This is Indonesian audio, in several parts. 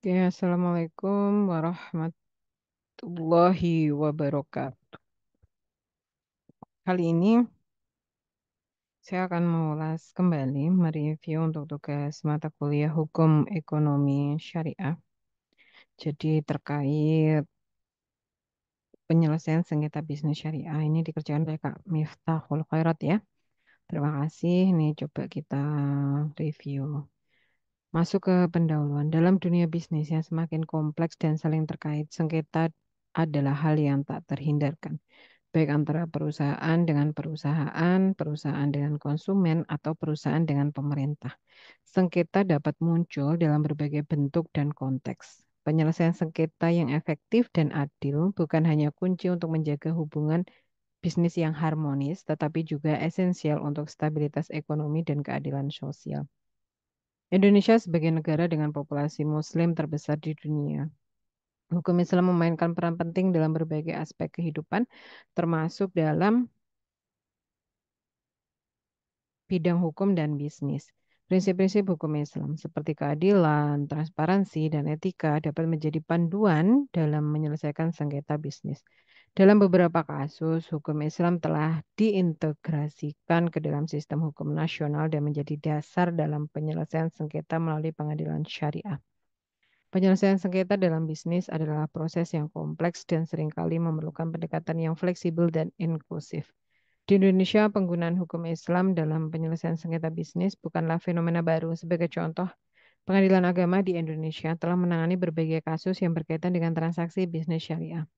Oke, Assalamualaikum warahmatullahi wabarakatuh. Kali ini saya akan mengulas kembali mereview untuk tugas mata kuliah Hukum Ekonomi Syariah. Jadi terkait penyelesaian sengketa bisnis syariah ini dikerjakan oleh Kak Miftahul Khairat ya. Terima kasih. Ini coba kita review. Masuk ke pendahuluan. Dalam dunia bisnis yang semakin kompleks dan saling terkait, sengketa adalah hal yang tak terhindarkan, baik antara perusahaan dengan perusahaan, perusahaan dengan konsumen, atau perusahaan dengan pemerintah. Sengketa dapat muncul dalam berbagai bentuk dan konteks. Penyelesaian sengketa yang efektif dan adil bukan hanya kunci untuk menjaga hubungan bisnis yang harmonis, tetapi juga esensial untuk stabilitas ekonomi dan keadilan sosial. Indonesia sebagai negara dengan populasi Muslim terbesar di dunia. Hukum Islam memainkan peran penting dalam berbagai aspek kehidupan, termasuk dalam bidang hukum dan bisnis. Prinsip-prinsip hukum Islam seperti keadilan, transparansi, dan etika dapat menjadi panduan dalam menyelesaikan sengketa bisnis. Dalam beberapa kasus, hukum Islam telah diintegrasikan ke dalam sistem hukum nasional dan menjadi dasar dalam penyelesaian sengketa melalui pengadilan syariah. Penyelesaian sengketa dalam bisnis adalah proses yang kompleks dan seringkali memerlukan pendekatan yang fleksibel dan inklusif. Di Indonesia, penggunaan hukum Islam dalam penyelesaian sengketa bisnis bukanlah fenomena baru. Sebagai contoh, Pengadilan Agama di Indonesia telah menangani berbagai kasus yang berkaitan dengan transaksi bisnis syariah.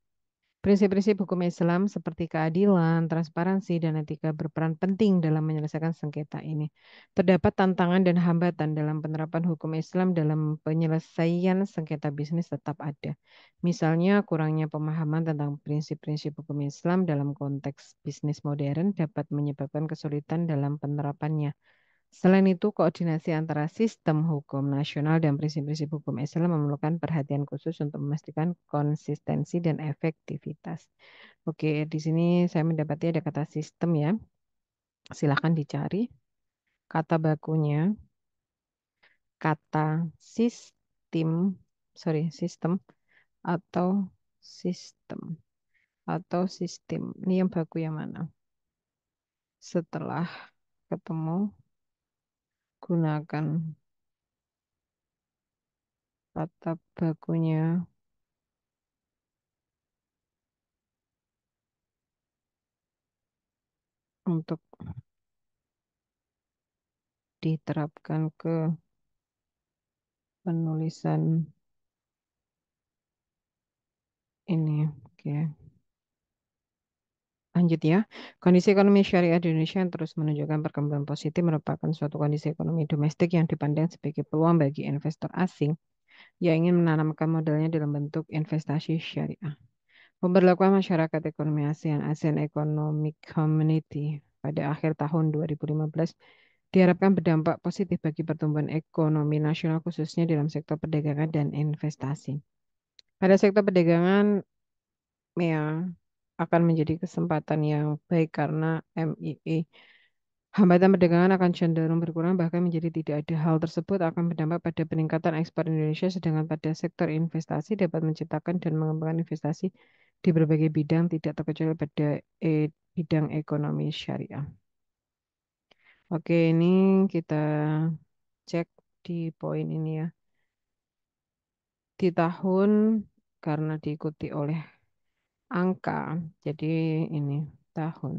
Prinsip-prinsip hukum Islam seperti keadilan, transparansi, dan etika berperan penting dalam menyelesaikan sengketa ini. Terdapat tantangan dan hambatan dalam penerapan hukum Islam dalam penyelesaian sengketa bisnis tetap ada. Misalnya, kurangnya pemahaman tentang prinsip-prinsip hukum Islam dalam konteks bisnis modern dapat menyebabkan kesulitan dalam penerapannya. Selain itu, koordinasi antara sistem hukum nasional dan prinsip-prinsip hukum Islam memerlukan perhatian khusus untuk memastikan konsistensi dan efektivitas. Oke, di sini saya mendapati ada kata sistem ya. Silahkan dicari kata bakunya. Kata sistem, sorry, sistem atau sistem atau sistem. Ini yang baku yang mana? Setelah ketemu, gunakan kata bakunya untuk diterapkan ke penulisan ini. Oke. Lanjut ya. Kondisi ekonomi syariah di Indonesia yang terus menunjukkan perkembangan positif merupakan suatu kondisi ekonomi domestik yang dipandang sebagai peluang bagi investor asing yang ingin menanamkan modalnya dalam bentuk investasi syariah. Pemberlakuan masyarakat ekonomi ASEAN, ASEAN Economic Community pada akhir tahun 2015 diharapkan berdampak positif bagi pertumbuhan ekonomi nasional khususnya dalam sektor perdagangan dan investasi. Pada sektor perdagangan, ya, akan menjadi kesempatan yang baik karena MIE. Hambatan perdagangan akan cenderung berkurang bahkan menjadi tidak ada. Hal tersebut akan berdampak pada peningkatan ekspor Indonesia sedangkan pada sektor investasi dapat menciptakan dan mengembangkan investasi di berbagai bidang tidak terkecuali pada bidang ekonomi syariah. Oke, ini kita cek di poin ini ya. Di tahun karena diikuti oleh angka, jadi ini tahun.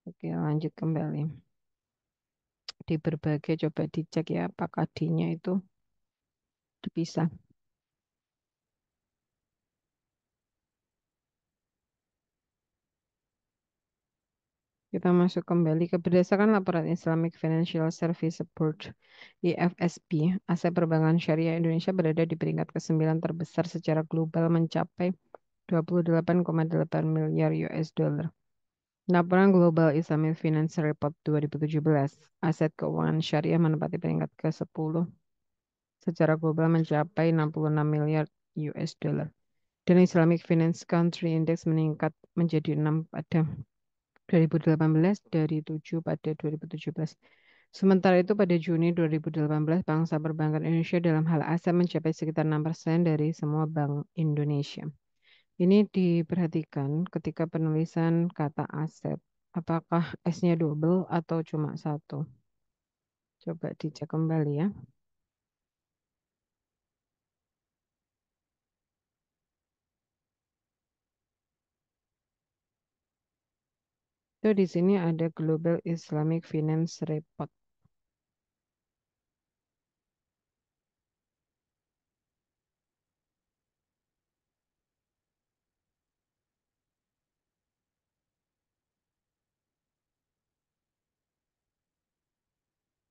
Oke, lanjut kembali. Di berbagai coba dicek ya apakah D-nya itu dipisah. Kita masuk kembali ke berdasarkan laporan Islamic Financial Service Board IFSB, aset perbankan syariah Indonesia berada di peringkat ke-9 terbesar secara global mencapai 28,8 miliar US dollar. Laporan Global Islamic Finance Report 2017, aset keuangan syariah menempati peringkat ke-10 secara global mencapai 66 miliar US dollar. Dan Islamic Finance Country Index meningkat menjadi 6 pada 2018 dari 7 pada 2017. Sementara itu pada Juni 2018, Bangsa Perbankan Indonesia dalam hal aset mencapai sekitar 6% dari semua bank Indonesia. Ini diperhatikan ketika penulisan kata aset. Apakah S-nya double atau cuma satu? Coba dicek kembali ya. Itu di sini ada Global Islamic Finance Report.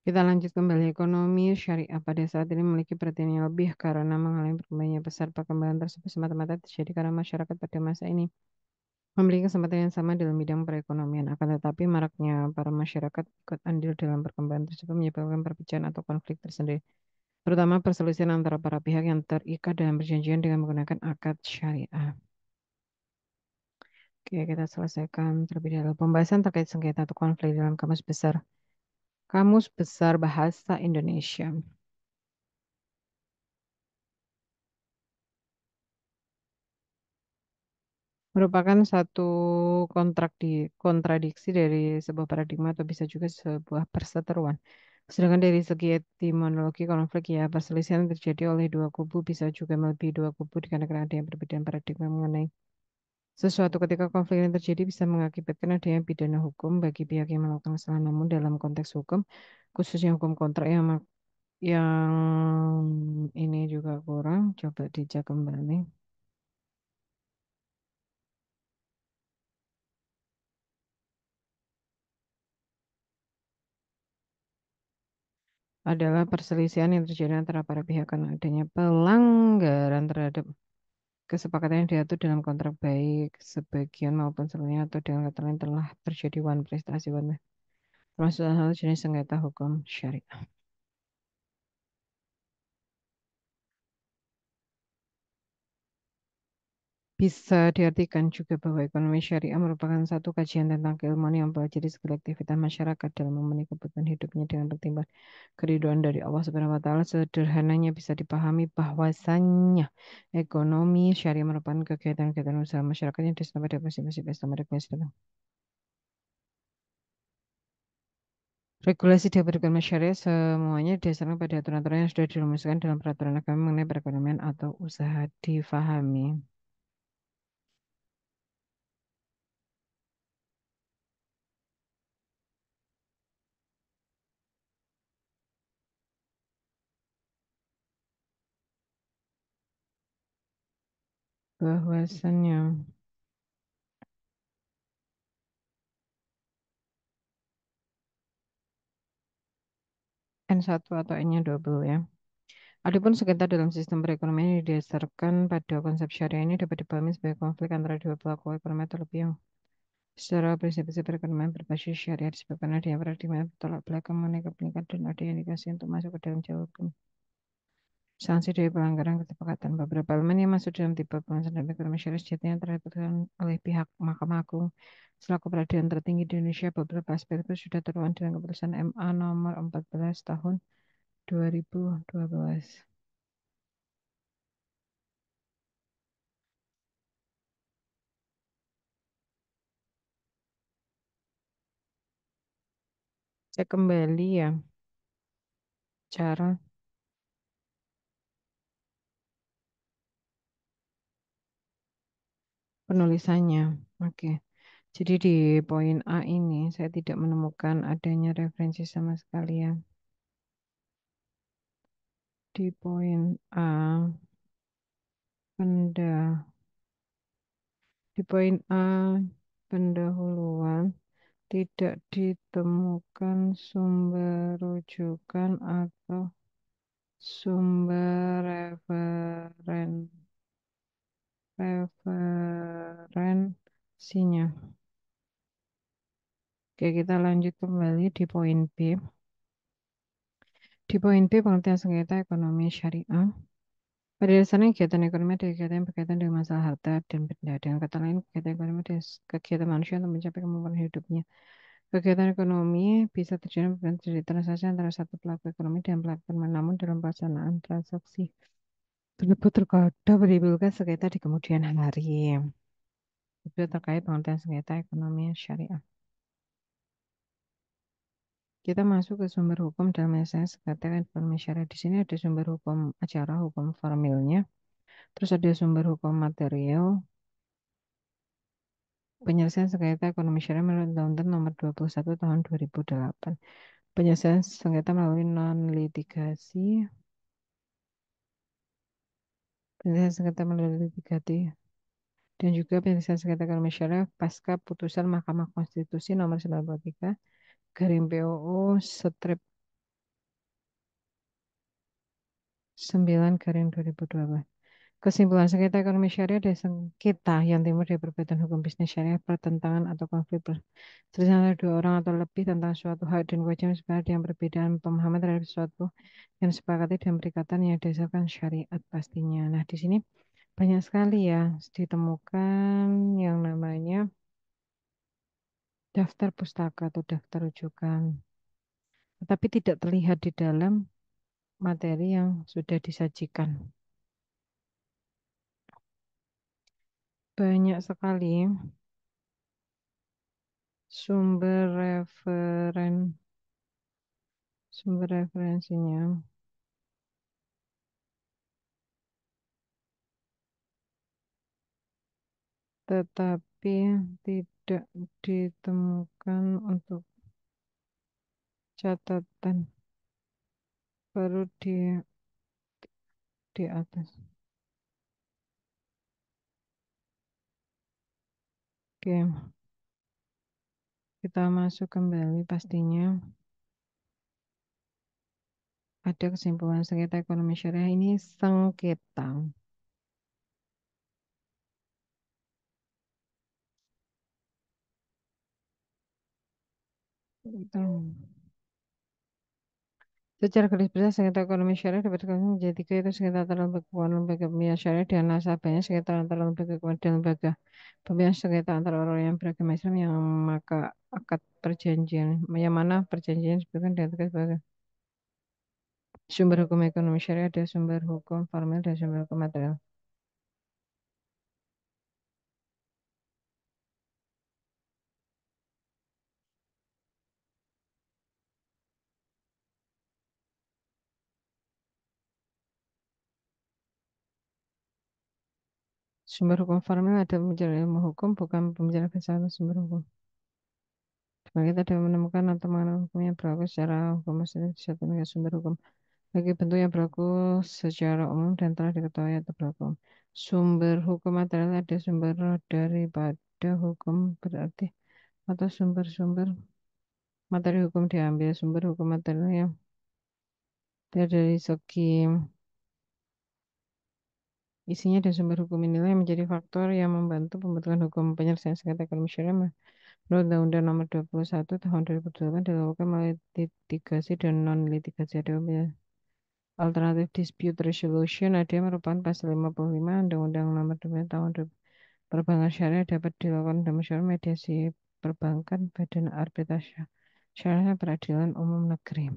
Kita lanjut kembali ekonomi syariah pada saat ini memiliki perhatian yang lebih karena mengalami perkembangan yang besar. Perkembangan tersebut semata-mata terjadi karena masyarakat pada masa ini memiliki kesempatan yang sama dalam bidang perekonomian. Akan tetapi maraknya para masyarakat ikut andil dalam perkembangan tersebut menyebabkan perpecahan atau konflik tersendiri, terutama perselisihan antara para pihak yang terikat dalam perjanjian dengan menggunakan akad syariah. Oke, kita selesaikan terlebih dahulu pembahasan terkait sengketa atau konflik dalam kamus besar. Kamus Besar Bahasa Indonesia. Merupakan satu kontradiksi dari sebuah paradigma atau bisa juga sebuah perseteruan. Sedangkan dari segi etimologi konflik ya perselisihan yang terjadi oleh dua kubu bisa juga melebihi dua kubu dikarenakan ada yang perbedaan paradigma mengenai sesuatu. Ketika konflik ini terjadi bisa mengakibatkan adanya pidana hukum bagi pihak yang melakukan kesalahan. Namun dalam konteks hukum, khususnya hukum kontrak yang ini juga kurang, coba dicek kembali. Adalah perselisihan yang terjadi antara para pihak karena adanya pelanggaran terhadap kesepakatan yang diatur dalam kontrak baik sebagian maupun seluruhnya atau dengan kata lain telah terjadi one prestasi one termasuk hal jenis sengketa hukum syariah. Bisa diartikan juga bahwa ekonomi syariah merupakan satu kajian tentang keilmuan yang mempelajari segala aktivitas masyarakat dalam memenuhi kebutuhan hidupnya dengan pertimbangan keridhaan dari Allah Subhanahu wa taala. Sederhananya bisa dipahami bahwasannya ekonomi syariah merupakan kegiatan-kegiatan usaha masyarakat yang disebut pada prinsip-prinsip Islam dan regulasi dapat dikeluarkan syariah semuanya didasarkan pada aturan-aturan yang sudah dirumuskan dalam peraturan agama mengenai perekonomian atau usaha difahami. Bahwasannya N1 atau N-nya double ya. Adapun sengketa dalam sistem perekonomian yang didasarkan pada konsep syariah ini dapat dipahami sebagai konflik antara dua pelaku ekonomi atau lebih yang secara prinsip-prinsip perekonomian berbasis syariah disebabkan adanya paradigma tolak belakang mengenai kepemilikan dan ada yang dikasih untuk masuk ke dalam jalur hukum. Sanksi dari pelanggaran kesepakatan. Beberapa elemen yang masuk dalam tipe pengawasan dan ekonomi syariah sejatinya terlibatkan oleh pihak Mahkamah Agung selaku peradilan tertinggi di Indonesia. Beberapa aspek itu sudah tertuang dalam keputusan MA nomor 14 tahun 2012. Cek kembali ya cara penulisannya. Oke. Jadi di poin A ini saya tidak menemukan adanya referensi sama sekali ya. Di poin A, penda, di poin A, pendahuluan tidak ditemukan sumber rujukan atau sumber referensinya. Oke, kita lanjut kembali di poin B. Di poin B, pengertian sengketa ekonomi syariah. Pada dasarnya kegiatan ekonomi adalah kegiatan yang berkaitan dengan masalah harta dan benda. Dengan kata lain, kegiatan ekonomi adalah kegiatan manusia untuk mencapai kemampuan hidupnya. Kegiatan ekonomi bisa terjadi dari transaksi antara satu pelaku ekonomi dan pelaku teman, namun dalam pelaksanaan transaksi tersebut terkadang menimbulkan sengketa di kemudian hari. Itu terkait pengertian sengketa ekonomi syariah. Kita masuk ke sumber hukum dalam menyelesaikan sengketa ekonomi syariah. Di sini ada sumber hukum acara, hukum formilnya. Terus ada sumber hukum material, penyelesaian sengketa ekonomi syariah menurut Undang-Undang Nomor 21 Tahun 2008. Penyelesaian sengketa melalui non-litigasi, penyelesaian sengketa melalui litigasi, dan juga penyelesaian sengketa ekonomi syariah pasca putusan Mahkamah Konstitusi Nomor 93 garing POO strip 9 garing 2012. Kesimpulan sengketa ekonomi syariah adalah sengketa yang timbul dari perbedaan hukum bisnis syariah, pertentangan atau konflik perselisihan antara dua orang atau lebih tentang suatu hak dan kewajiban sebenarnya yang perbedaan pemahaman terhadap sesuatu yang disepakati dan perikatan yang didasarkan syariat pastinya. Nah, di sini banyak sekali ya ditemukan yang namanya daftar pustaka atau daftar rujukan, tetapi tidak terlihat di dalam materi yang sudah disajikan. Banyak sekali sumber sumber referensinya, tetapi tidak ditemukan untuk catatan baru di atas. Oke, kita masuk kembali pastinya. Ada kesimpulan sengketa ekonomi syariah ini sengketa. Itu. Secara garis besar sengketa ekonomi syariah dapat dikatakan menjadi tiga, yaitu sengketa antara lembaga keuangan lembaga pembiayaan syariah dan nasabahnya, sengketa antara lembaga keuangan dan lembaga pembiayaan, sengketa antara orang yang beragama Islam yang maka akad perjanjian yang mana perjanjian disebutkan dengan tegas sebagai sumber hukum ekonomi syariah, ada sumber hukum formal dan sumber hukum material. Sumber hukum formal ada pembicaraan ilmu hukum, bukan pembicaraan filsafat sumber hukum. Cuma kita dapat menemukan atau mengenal hukum yang berlaku secara hukum maksudnya di satu negara sumber hukum bagi bentuk yang berlaku secara umum dan telah diketahui atau berlaku. Sumber hukum material ada sumber daripada hukum berarti atau sumber-sumber materi hukum diambil sumber hukum material yang dari segi isinya dan sumber hukum inilah yang menjadi faktor yang membantu pembentukan hukum penyelesaian sengketa ekonomi syariah menurut Undang-Undang Nomor 21 Tahun 2008 dilakukan melalui litigasi dan non-litigasi ada Alternative Dispute Resolution ada merupakan pasal 55 Undang-Undang Nomor 2 Tahun 2000. Perbankan syariah dapat dilakukan dalam musyawarah mediasi perbankan badan arbitrase syariah peradilan umum negeri.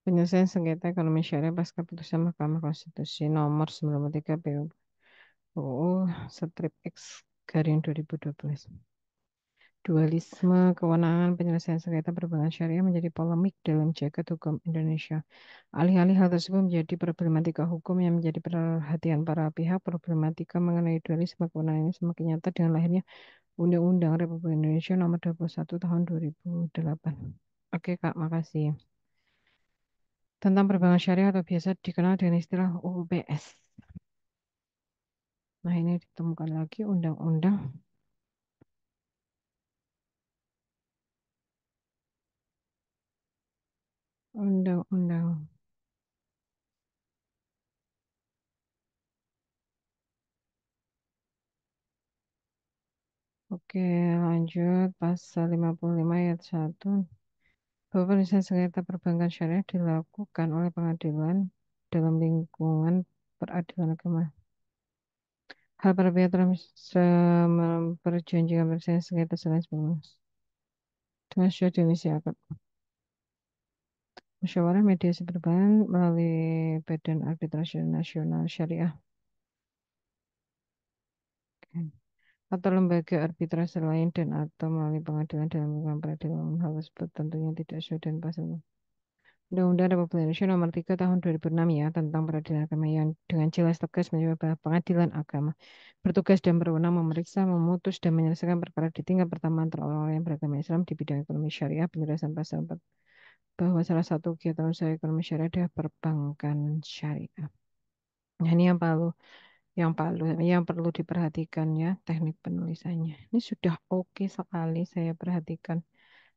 Penyelesaian sengketa ekonomi syariah pasca putusan Mahkamah Konstitusi nomor 93 PUU strip X garing 2012. Dualisme kewenangan penyelesaian sengketa perbankan syariah menjadi polemik dalam jagat hukum Indonesia. Alih-alih hal tersebut menjadi problematika hukum yang menjadi perhatian para pihak, problematika mengenai dualisme kewenangan ini semakin nyata dengan lahirnya Undang-Undang Republik Indonesia Nomor 21 Tahun 2008. Oke Kak, makasih. Tentang perbankan syariah atau biasa dikenal dengan istilah UBS. Nah, ini ditemukan lagi undang-undang. Oke, lanjut pasal 55 ayat 1. Bahwa penyelesaian sengketa perbankan syariah dilakukan oleh pengadilan dalam lingkungan peradilan agama. Hal para pihak telah memperjanjikan penyelesaian sengketa selain sebelumnya. Dengan sudah diinisiatif. Musyawarah mediasi perbankan melalui Badan Arbitrase Nasional Syariah. Atau lembaga arbitrase lain dan atau melalui pengadilan dalam lingkungan peradilan hal tersebut tentunya tidak sesuai dengan pasal Undang-Undang Republik Indonesia Nomor 3 Tahun 2006 ya tentang peradilan agama yang dengan jelas tegas menyebut bahwa pengadilan agama bertugas dan berwenang memeriksa, memutus dan menyelesaikan perkara di tingkat pertama antara orang-orang yang beragama Islam di bidang ekonomi syariah penjelasan pasal 4 bahwa salah satu kegiatan usaha ekonomi syariah adalah perbankan syariah. Nah, ini yang perlu diperhatikan ya teknik penulisannya. Ini sudah oke sekali saya perhatikan.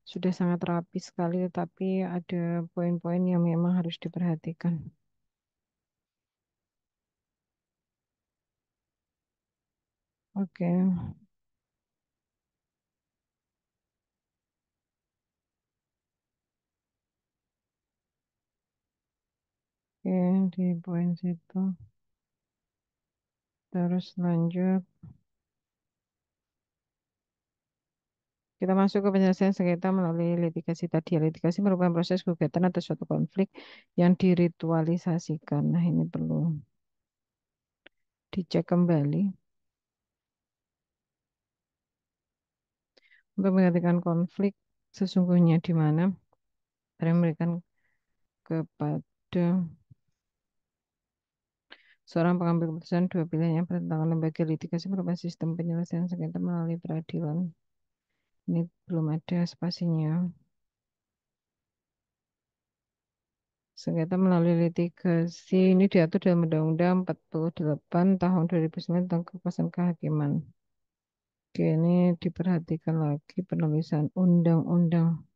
Sudah sangat rapi sekali tetapi ada poin-poin yang memang harus diperhatikan. Oke, oke di poin situ. Terus lanjut. Kita masuk ke penyelesaian sengketa melalui litigasi tadi. Litigasi merupakan proses gugatan atau suatu konflik yang diritualisasikan. Nah, ini perlu dicek kembali untuk menghentikan konflik sesungguhnya di mana mereka memberikan kepada seorang pengambil keputusan dua pilihan yang bertentangan lembaga litigasi merupakan sistem penyelesaian sengketa melalui peradilan. Ini belum ada spasinya. Sengketa melalui litigasi ini diatur dalam Undang-Undang 48 tahun 2009 tentang kekuasaan kehakiman. Oke, ini diperhatikan lagi penulisan undang-undang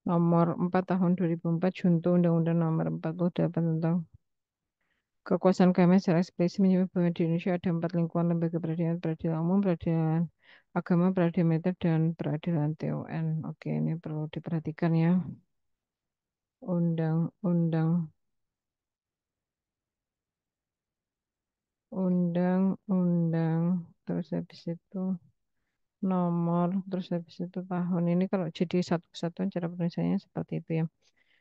nomor 4 tahun 2004 junto Undang-Undang nomor 48 tentang kekuasaan kehakiman secara eksplisit menyebut bahwa di Indonesia ada 4 lingkungan lembaga peradilan, peradilan umum, peradilan agama, peradilan militer, dan peradilan TON. Oke, ini perlu diperhatikan ya. Undang-undang, undang-undang, terus habis itu nomor, terus habis itu tahun ini kalau jadi satu kesatuan cara penulisannya seperti itu ya.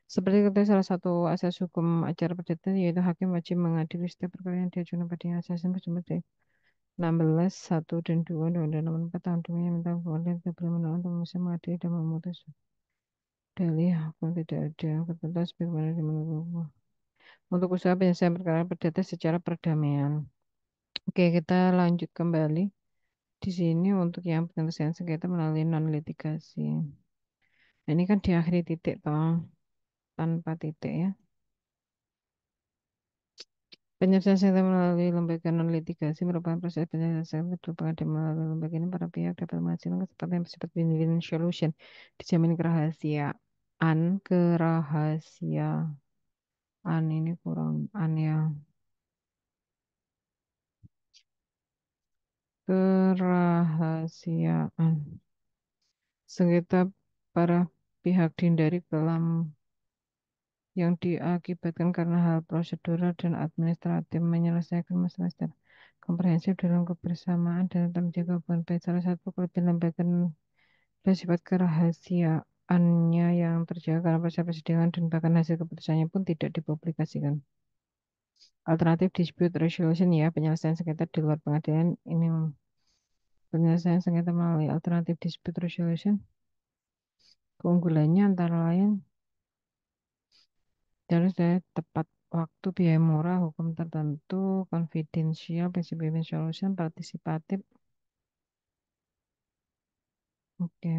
Seperti kata salah satu asas hukum acara perdata yaitu hakim wajib mengadili setiap perkara yang diajukan pada asas seperti 16, 1 dan 2 Undang-Undang Nomor 4 Tahun 2000 yang tentang kewajiban tidak boleh menolak untuk bisa mengadili dan memutus dalih hukum tidak ada ketentuan sebagaimana menurut untuk usaha penyelesaian perkara perdata secara perdamaian. Oke, kita lanjut kembali di sini untuk yang penyelesaian sengketa melalui non litigasi. Nah, ini kan diakhiri titik toh, tanpa titik ya. Penyelesaian sengketa melalui lembaga non litigasi merupakan proses penyelesaian kedua pengadilan melalui lembaga ini para pihak dapat menghasilkan kesepakatan yang bersifat win-win solution, dijamin kerahasiaan ini kurang an ya, kerahasiaan sengketa para pihak dihindari dalam yang diakibatkan karena hal prosedural dan administratif menyelesaikan masalah secara komprehensif dalam kebersamaan dan tetap menjaga hubungan baik. Salah satu kelebihan lembaga bersifat kerahasiaannya yang terjaga karena proses persidangan dan bahkan hasil keputusannya pun tidak dipublikasikan. Alternatif dispute resolution ya, penyelesaian sengketa di luar pengadilan ini penyelesaian sengketa melalui alternatif dispute resolution. Keunggulannya antara lain harus dari tepat waktu, biaya murah, hukum tertentu, confidential, prinsip win solution, partisipatif. Oke,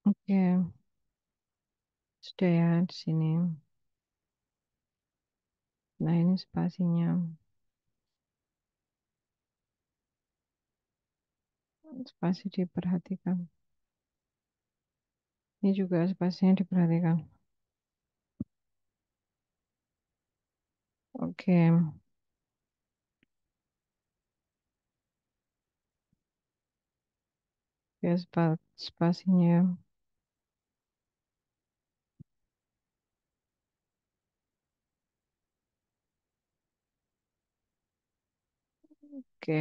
oke, sudah ya di sini. Nah, ini spasinya. Spasi diperhatikan. Ini juga spasinya diperhatikan. Oke, ya spasinya. Oke,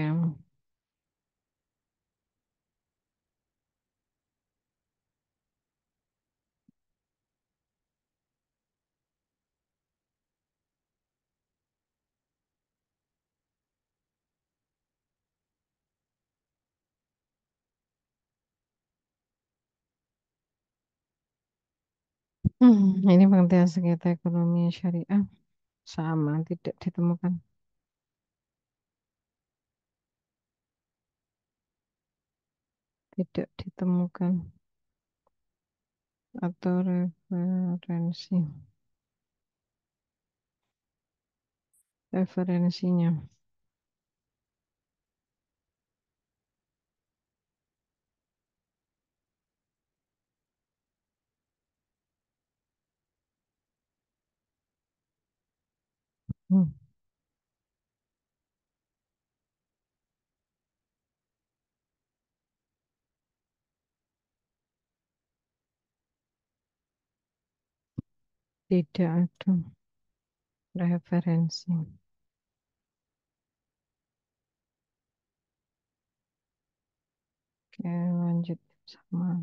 ini pengertian sengketa ekonomi syariah sama tidak ditemukan, tidak ditemukan atau referensi, referensinya. Hmm, Tidak ada referensi. Oke, lanjut sama.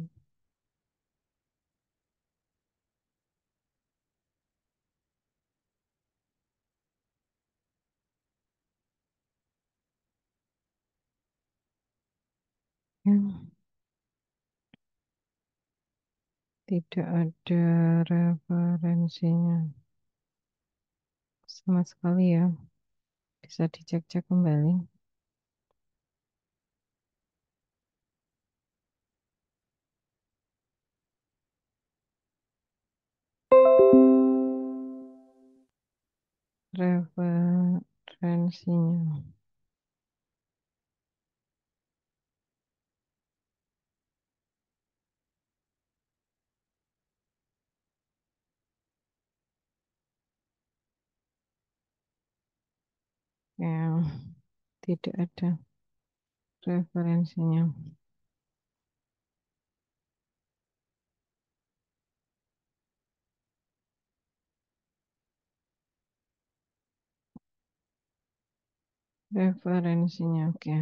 Ya, tidak ada referensinya sama sekali ya. Bisa dicek-cek kembali. Referensinya. Ya, tidak ada referensinya. Referensinya, oke.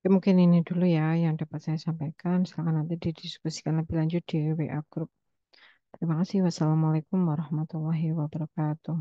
Oke, mungkin ini dulu ya yang dapat saya sampaikan. Silakan nanti didiskusikan lebih lanjut di WA Group. Terima kasih. Wassalamualaikum warahmatullahi wabarakatuh.